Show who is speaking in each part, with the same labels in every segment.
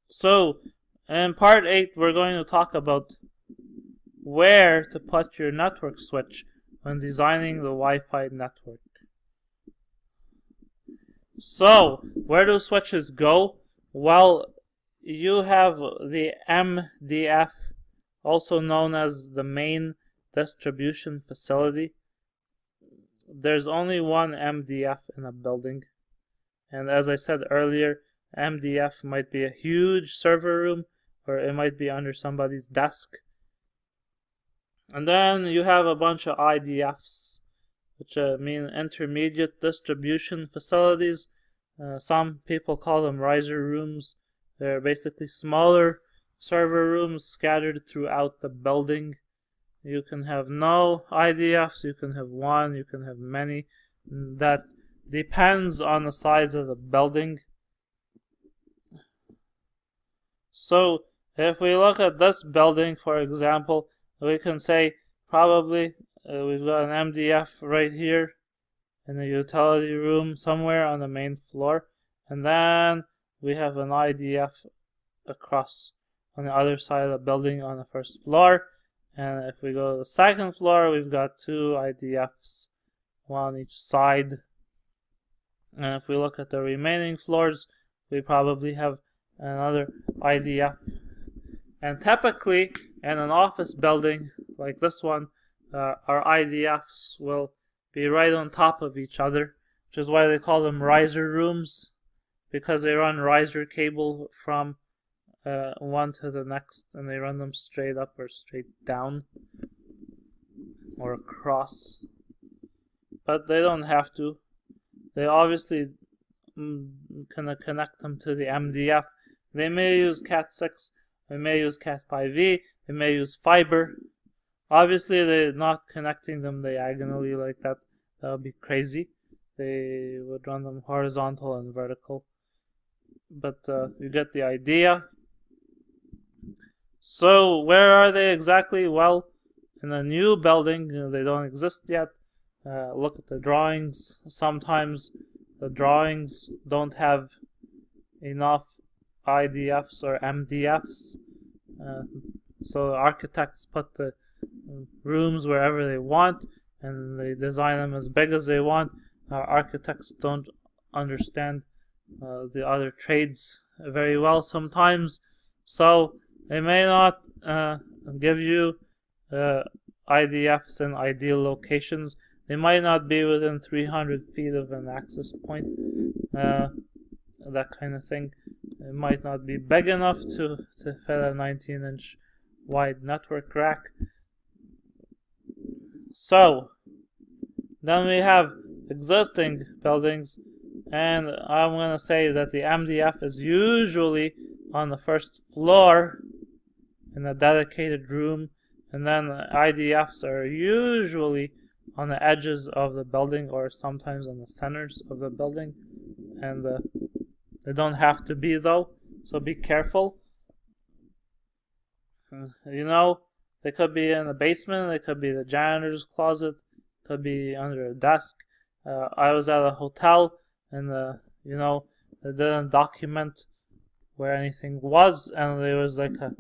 Speaker 1: So, in part 8, we're going to talk about where to put your network switch when designing the Wi-Fi network. So, where do switches go? Well, you have the MDF, also known as the main distribution facility. There's only one MDF in a building. And as I said earlier, MDF might be a huge server room, or it might be under somebody's desk. And then you have a bunch of IDFs, which mean intermediate distribution facilities. Some people call them riser rooms. They're basically smaller server rooms scattered throughout the building. You can have no IDFs, you can have one, you can have many. That depends on the size of the building. So if we look at this building, for example, we can say probably we've got an MDF right here in the utility room somewhere on the main floor, and then we have an IDF across on the other side of the building on the first floor. And if we go to the second floor, we've got two IDFs, one on each side. And if we look at the remaining floors, we probably have another IDF. And typically, in an office building like this one, our IDFs will be right on top of each other, which is why they call them riser rooms, because they run riser cable from one to the next, and they run them straight up or straight down or across. But they don't have to. They obviously can connect them to the MDF. They may use Cat6, they may use Cat5e, they may use fiber. Obviously, they're not connecting them diagonally like that. That would be crazy. They would run them horizontal and vertical. But you get the idea. So, where are they exactly? Well, in a new building, they don't exist yet. Look at the drawings. Sometimes the drawings don't have enough IDFs or MDFs. So architects put the rooms wherever they want, and they design them as big as they want. Architects don't understand the other trades very well sometimes, so they may not give you IDFs in ideal locations. They might not be within 300 feet of an access point, that kind of thing. It might not be big enough to fit a 19-inch wide network rack. So, then we have existing buildings, and I'm going to say that the MDF is usually on the first floor in a dedicated room, and then the IDFs are usually on the edges of the building or sometimes on the centers of the building, and they don't have to be though, so be careful. You know, they could be in the basement, they could be the janitor's closet, could be under a desk. I was at a hotel, and you know, they didn't document where anything was, and there was like a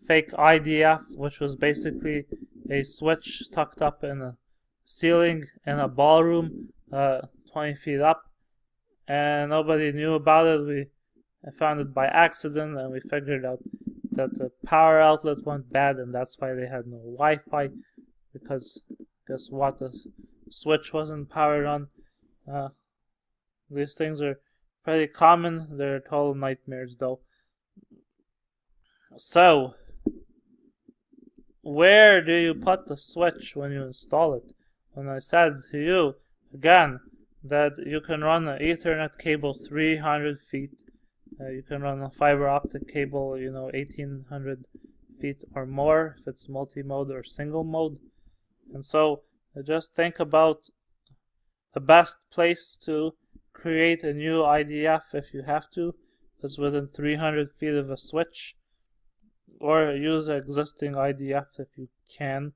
Speaker 1: fake IDF, which was basically a switch tucked up in a ceiling in a ballroom 20 feet up, and nobody knew about it. I found it by accident, and we figured out that the power outlet went bad, and that's why they had no Wi-Fi, because guess what, the switch wasn't powered on. These things are pretty common. They're total nightmares though. So, where do you put the switch when you install it? When I said to you, again, that you can run an Ethernet cable 300 feet, you can run a fiber optic cable, 1800 feet or more if it's multi-mode or single mode. And so, just think about the best place to create a new IDF if you have to is within 300 feet of a switch, or use an existing IDF if you can.